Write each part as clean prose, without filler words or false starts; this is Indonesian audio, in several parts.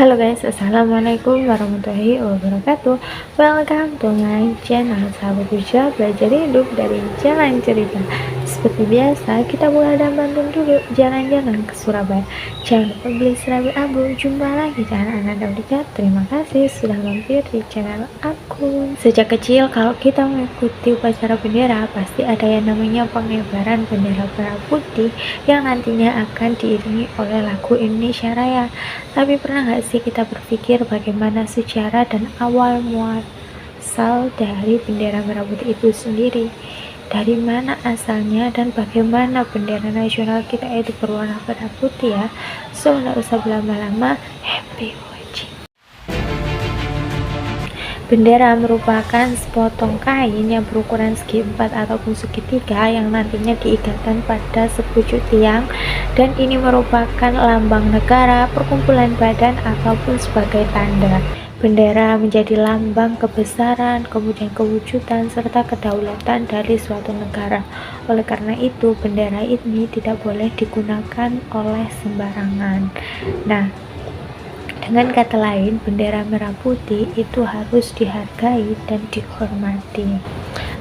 Halo guys, assalamualaikum warahmatullahi wabarakatuh. Welcome to my channel Sahabat Bija Belajar Hidup dari Jalan Cerita. Seperti biasa, kita mulai dan bantu dulu jalan-jalan ke Surabaya. Jangan lupa beli serabi abu. Jumpa lagi dengan Ananda Dika. Terima kasih sudah mampir di channel aku. Sejak kecil, kalau kita mengikuti upacara bendera, pasti ada yang namanya pengibaran bendera merah putih yang nantinya akan diiringi oleh lagu Indonesia Raya. Tapi pernah nggak sih kita berpikir bagaimana sejarah dan awal muasal dari bendera merah putih itu sendiri? Dari mana asalnya dan bagaimana bendera nasional kita itu berwarna merah putih ya? So, nggak usah berlama-lama, happy watching. Bendera merupakan sepotong kain yang berukuran segi 4 ataupun segitiga yang nantinya diikatkan pada sepucuk tiang, dan ini merupakan lambang negara, perkumpulan badan, ataupun sebagai tanda. Bendera menjadi lambang kebesaran, kemudian kewujudan, serta kedaulatan dari suatu negara. Oleh karena itu, bendera ini tidak boleh digunakan oleh sembarangan. Nah, dengan kata lain, bendera merah putih itu harus dihargai dan dihormati.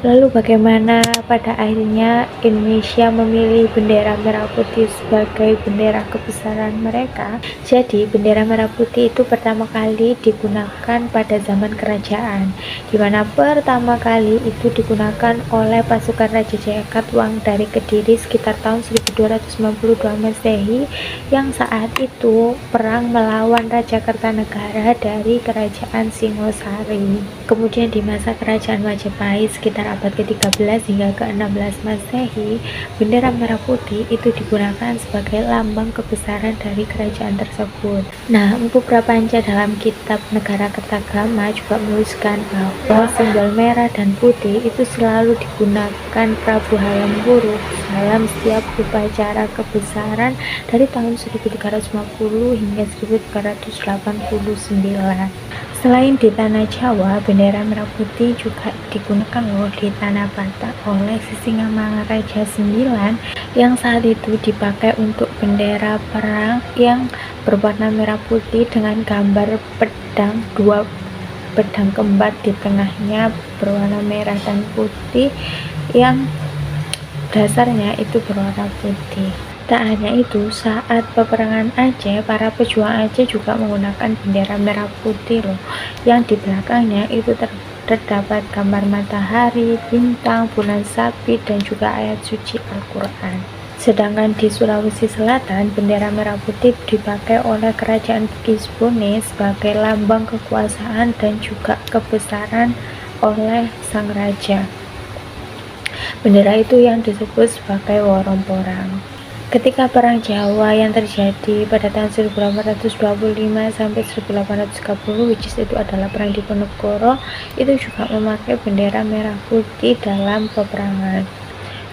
Lalu bagaimana pada akhirnya Indonesia memilih bendera merah putih sebagai bendera kebesaran mereka? Jadi bendera merah putih itu pertama kali digunakan pada zaman kerajaan, di mana pertama kali itu digunakan oleh pasukan Raja Jayakatwang dari Kediri sekitar tahun 1292 Masehi, yang saat itu perang melawan Raja Kertanegara dari Kerajaan Singosari. Kemudian di masa kerajaan Majapahit sekitar abad ke-13 hingga ke-16 Masehi, bendera merah putih itu digunakan sebagai lambang kebesaran dari kerajaan tersebut. Nah, Empu Prapanca dalam kitab Negara Kertagama juga menuliskan bahwa simbol merah dan putih itu selalu digunakan Prabu Halemburu dalam setiap upacara kebesaran dari tahun 1350 hingga 1389. Selain di tanah Jawa, bendera merah putih juga digunakan loh di tanah Batak oleh Sisingamangaraja IX yang saat itu dipakai untuk bendera perang yang berwarna merah putih dengan gambar pedang, dua pedang kembar di tengahnya berwarna merah dan putih yang dasarnya itu berwarna putih. Tak hanya itu, saat peperangan Aceh, para pejuang Aceh juga menggunakan bendera merah putih loh, yang di belakangnya itu terdapat gambar matahari, bintang, bulan sabit, dan juga ayat suci Al-Quran. Sedangkan di Sulawesi Selatan, bendera merah putih dipakai oleh Kerajaan Bugis Bone sebagai lambang kekuasaan dan juga kebesaran oleh sang raja. Bendera itu yang disebut sebagai Woromporang. Ketika Perang Jawa yang terjadi pada tahun 1825 sampai 1830, which is itu adalah Perang Diponegoro, itu juga memakai bendera merah putih dalam peperangan.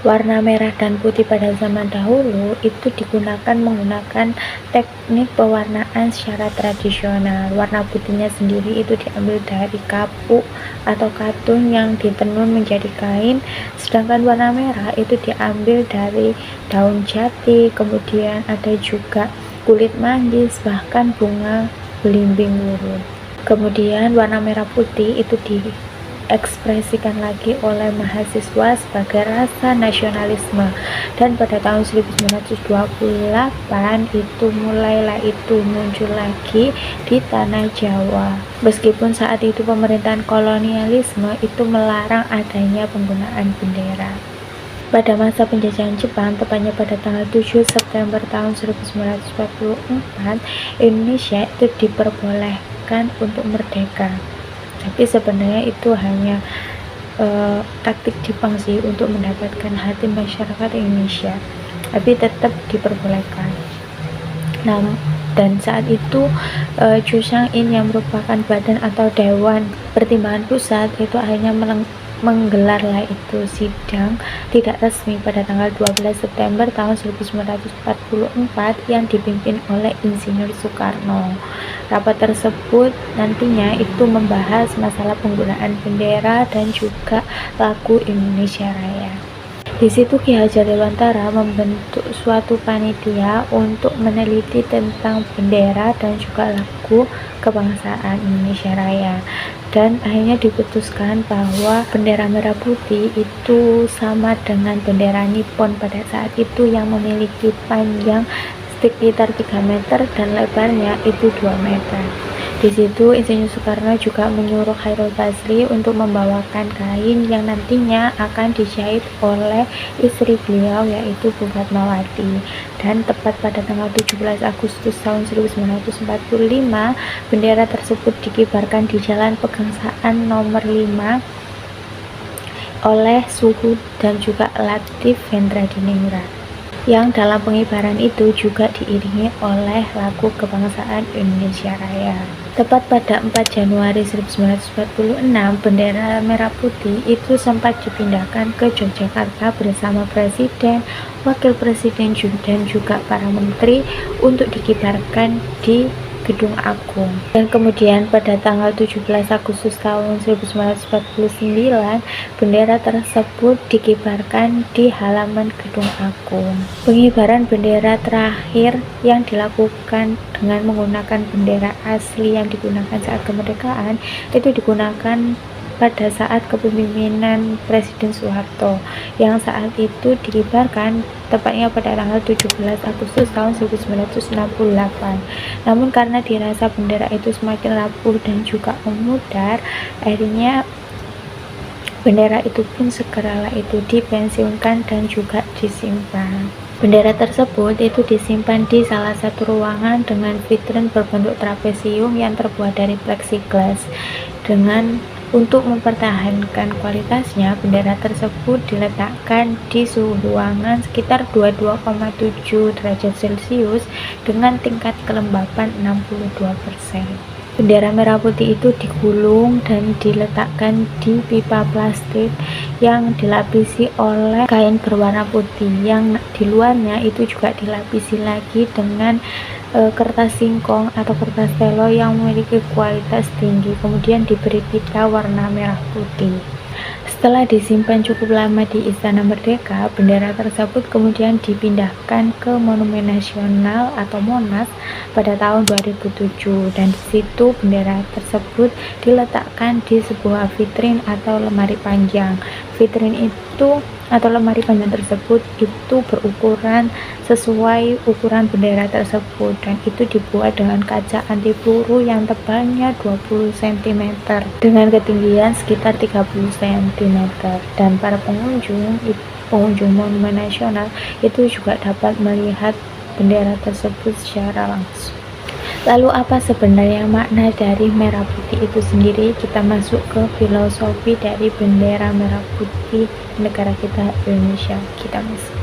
Warna merah dan putih pada zaman dahulu itu digunakan menggunakan teknik pewarnaan secara tradisional. Warna putihnya sendiri itu diambil dari kapuk atau katun yang ditenun menjadi kain, sedangkan warna merah itu diambil dari daun jati, kemudian ada juga kulit manggis, bahkan bunga belimbing wurun. Kemudian warna merah putih itu diekspresikan lagi oleh mahasiswa sebagai rasa nasionalisme, dan pada tahun 1928 itu mulailah itu muncul lagi di tanah Jawa, meskipun saat itu pemerintahan kolonialisme itu melarang adanya penggunaan bendera. Pada masa penjajahan Jepang, tepatnya pada tanggal 7 September tahun 1944, Indonesia itu diperbolehkan untuk merdeka. Tapi sebenarnya itu hanya taktik Jepang sih untuk mendapatkan hati masyarakat Indonesia, tapi tetap diperbolehkan. Nah, dan saat itu Chuseang-in yang merupakan badan atau Dewan Pertimbangan Pusat itu akhirnya menggelarlah itu sidang tidak resmi pada tanggal 12 September tahun 1944 yang dipimpin oleh Insinyur Soekarno. Rapat tersebut nantinya itu membahas masalah penggunaan bendera dan juga lagu Indonesia Raya. Di situ Ki Hajar Dewantara membentuk suatu panitia untuk meneliti tentang bendera dan juga lagu kebangsaan Indonesia Raya. Dan akhirnya diputuskan bahwa bendera merah putih itu sama dengan bendera Nippon pada saat itu, yang memiliki panjang sekitar 3 meter dan lebarnya itu 2 meter. Di situ Insinyur Soekarno juga menyuruh Chairul Basri untuk membawakan kain yang nantinya akan dijahit oleh istri beliau, yaitu Bu Fatmawati. Dan tepat pada tanggal 17 Agustus tahun 1945, bendera tersebut dikibarkan di Jalan Pegangsaan nomor 5 oleh Suhud dan juga Latif Hendradiningrat, yang dalam pengibaran itu juga diiringi oleh lagu kebangsaan Indonesia Raya. Tepat pada 4 Januari 1946, bendera merah putih itu sempat dipindahkan ke Yogyakarta bersama Presiden, Wakil Presiden dan juga para menteri untuk dikibarkan di Gedung Agung. Dan kemudian pada tanggal 17 Agustus tahun 1949, bendera tersebut dikibarkan di halaman Gedung Agung. Pengibaran bendera terakhir yang dilakukan dengan menggunakan bendera asli yang digunakan saat kemerdekaan itu digunakan pada saat kepemimpinan Presiden Soeharto, yang saat itu dikibarkan tepatnya pada tanggal 17 Agustus tahun 1968. Namun karena dirasa bendera itu semakin rapuh dan juga memudar, akhirnya bendera itu pun segeralah itu dipensiunkan dan juga disimpan. Bendera tersebut itu disimpan di salah satu ruangan dengan vitrin berbentuk trapesium yang terbuat dari plexiglass. Untuk mempertahankan kualitasnya, bendera tersebut diletakkan di suhu ruangan sekitar 22,7 derajat Celcius dengan tingkat kelembapan 62%. Bendera merah putih itu digulung dan diletakkan di pipa plastik yang dilapisi oleh kain berwarna putih, yang di luarnya itu juga dilapisi lagi dengan kertas singkong atau kertas telo yang memiliki kualitas tinggi, kemudian diberi pita warna merah putih. Setelah disimpan cukup lama di Istana Merdeka, bendera tersebut kemudian dipindahkan ke Monumen Nasional atau Monas pada tahun 2007, dan di situ bendera tersebut diletakkan di sebuah vitrin atau lemari panjang. Vitrin itu atau lemari panjang tersebut itu berukuran sesuai ukuran bendera tersebut, dan itu dibuat dengan kaca anti peluru yang tebalnya 20 cm dengan ketinggian sekitar 30 cm, dan para pengunjung Monumen Nasional itu juga dapat melihat bendera tersebut secara langsung. Lalu apa sebenarnya makna dari merah putih itu sendiri? Kita masuk ke filosofi dari bendera merah putih negara kita Indonesia. Kita masuk.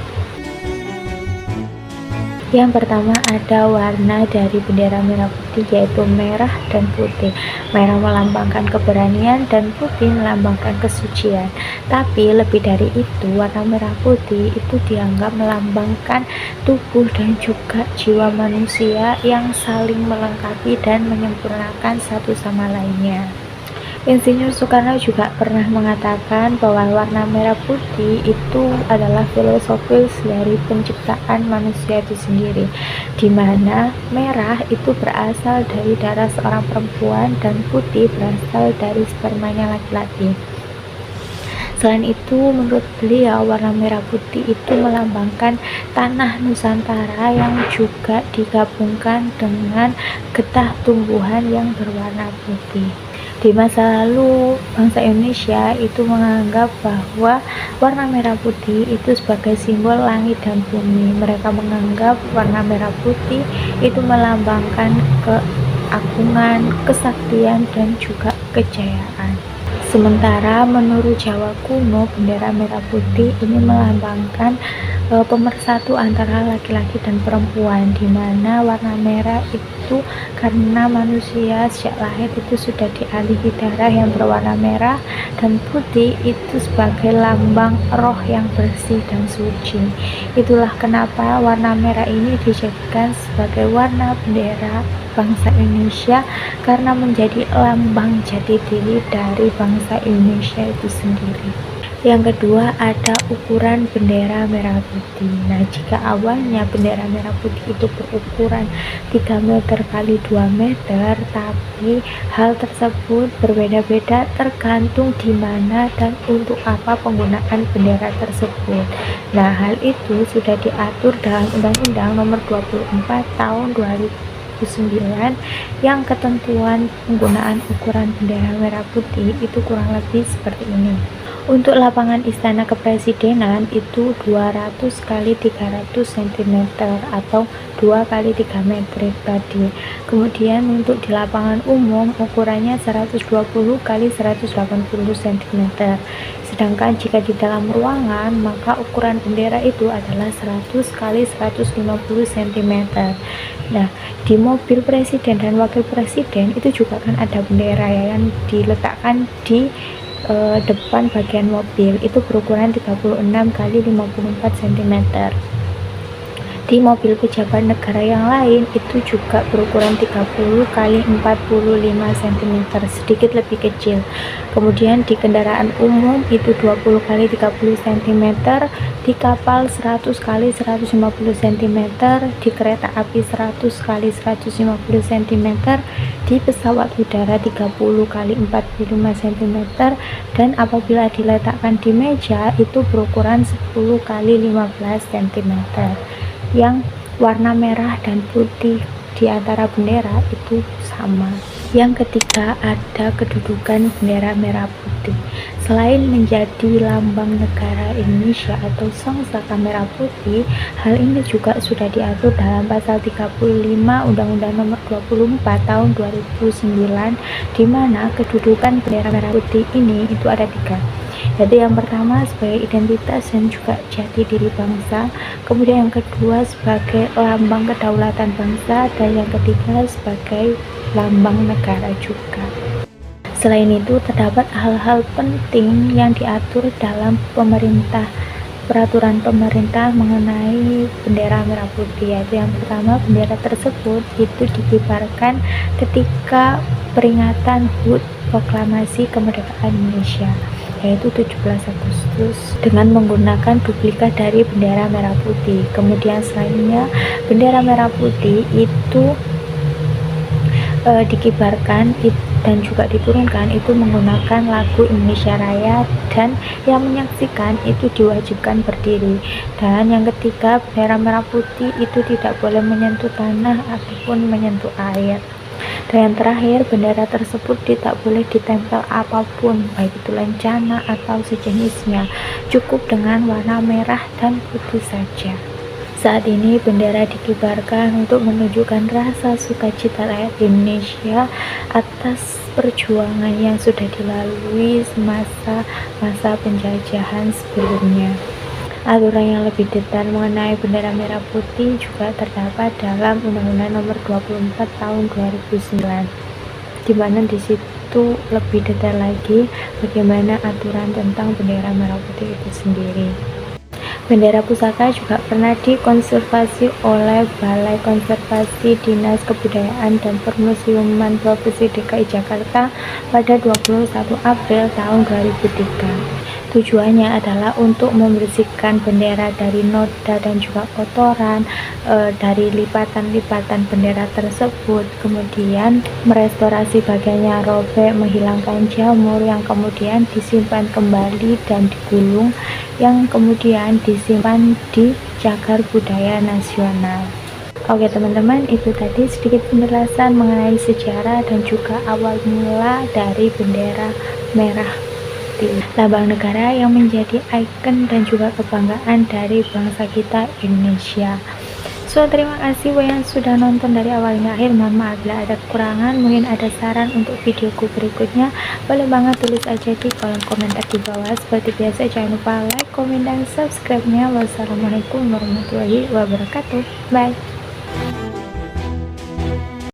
Yang pertama ada warna dari bendera merah putih, yaitu merah dan putih. Merah melambangkan keberanian dan putih melambangkan kesucian. Tapi lebih dari itu, warna merah putih itu dianggap melambangkan tubuh dan juga jiwa manusia yang saling melengkapi dan menyempurnakan satu sama lainnya. Insinyur Soekarno juga pernah mengatakan bahwa warna merah putih itu adalah filosofis dari penciptaan manusia itu sendiri, di mana merah itu berasal dari darah seorang perempuan dan putih berasal dari spermanya laki-laki. Selain itu, menurut beliau, warna merah putih itu melambangkan tanah Nusantara yang juga digabungkan dengan getah tumbuhan yang berwarna putih. Di masa lalu, bangsa Indonesia itu menganggap bahwa warna merah putih itu sebagai simbol langit dan bumi. Mereka menganggap warna merah putih itu melambangkan keagungan, kesaktian, dan juga kejayaan. Sementara menurut Jawa kuno, bendera merah putih ini melambangkan pemersatu antara laki-laki dan perempuan, di mana warna merah itu karena manusia sejak lahir itu sudah dialihi darah yang berwarna merah, dan putih itu sebagai lambang roh yang bersih dan suci. Itulah kenapa warna merah ini dijadikan sebagai warna bendera bangsa Indonesia, karena menjadi lambang jati diri dari bangsa Indonesia itu sendiri. Yang kedua ada ukuran bendera merah putih. Nah, jika awalnya bendera merah putih itu berukuran 3 meter kali 2 meter, tapi hal tersebut berbeda-beda tergantung di mana dan untuk apa penggunaan bendera tersebut. Nah, hal itu sudah diatur dalam Undang-Undang Nomor 24 Tahun 2009 yang ketentuan penggunaan ukuran bendera merah putih itu kurang lebih seperti ini. Untuk lapangan Istana Kepresidenan itu 200 kali 300 cm atau 2 kali 3 meter tadi. Kemudian untuk di lapangan umum ukurannya 120 kali 180 cm. Sedangkan jika di dalam ruangan maka ukuran bendera itu adalah 100 kali 150 cm. Nah, di mobil presiden dan wakil presiden itu juga kan ada bendera ya, yang diletakkan di depan bagian mobil itu berukuran 36 kali 54 cm. Di mobil pejabat negara yang lain itu juga berukuran 30 kali 45 cm, sedikit lebih kecil. Kemudian di kendaraan umum itu 20 kali 30 cm, di kapal 100 kali 150 cm, di kereta api 100 kali 150 cm, di pesawat udara 30 kali 45 cm, dan apabila diletakkan di meja itu berukuran 10 kali 15 cm. Yang warna merah dan putih di antara bendera itu sama. Yang ketiga ada kedudukan bendera merah putih. Selain menjadi lambang negara Indonesia atau Sangsaka Merah Putih, hal ini juga sudah diatur dalam pasal 35 Undang-Undang Nomor 24 Tahun 2009, di mana kedudukan bendera merah putih ini itu ada 3. Jadi yang pertama sebagai identitas dan juga jati diri bangsa, kemudian yang kedua sebagai lambang kedaulatan bangsa, dan yang ketiga sebagai lambang negara juga. Selain itu terdapat hal-hal penting yang diatur dalam peraturan pemerintah mengenai bendera merah putih, yaitu yang pertama bendera tersebut itu dikibarkan ketika peringatan HUT Proklamasi Kemerdekaan Indonesia, yaitu 17 Agustus, dengan menggunakan duplikat dari bendera merah putih. Kemudian selainnya bendera merah putih itu dikibarkan dan juga diturunkan itu menggunakan lagu Indonesia Raya, dan yang menyaksikan itu diwajibkan berdiri. Dan yang ketiga, bendera merah putih itu tidak boleh menyentuh tanah ataupun menyentuh air. Dan yang terakhir, bendera tersebut tidak boleh ditempel apapun, baik itu lencana atau sejenisnya, cukup dengan warna merah dan putih saja. Saat ini bendera dikibarkan untuk menunjukkan rasa sukacita rakyat Indonesia atas perjuangan yang sudah dilalui semasa masa penjajahan sebelumnya. Aturan yang lebih detail mengenai bendera merah putih juga terdapat dalam Undang-Undang Nomor 24 Tahun 2009, di mana di situ lebih detail lagi bagaimana aturan tentang bendera merah putih itu sendiri. Bendera pusaka juga pernah dikonservasi oleh Balai Konservasi Dinas Kebudayaan dan Permusiuman Provinsi DKI Jakarta pada 21 April tahun 2003. Tujuannya adalah untuk membersihkan bendera dari noda dan juga kotoran dari lipatan-lipatan bendera tersebut, kemudian merestorasi bagian yang robek, menghilangkan jamur yang kemudian disimpan kembali dan digulung, yang kemudian disimpan di Cagar Budaya Nasional. Oke teman-teman, itu tadi sedikit penjelasan mengenai sejarah dan juga awal mula dari bendera merah putih, lambang negara yang menjadi ikon dan juga kebanggaan dari bangsa kita Indonesia. So, terima kasih buat yang sudah nonton dari awal hingga akhir. Mohon maaf bila ada kekurangan, mungkin ada saran untuk videoku berikutnya, boleh banget tulis aja di kolom komentar di bawah. Seperti biasa, jangan lupa like, komen, dan subscribe-nya. Wassalamualaikum warahmatullahi wabarakatuh. Bye.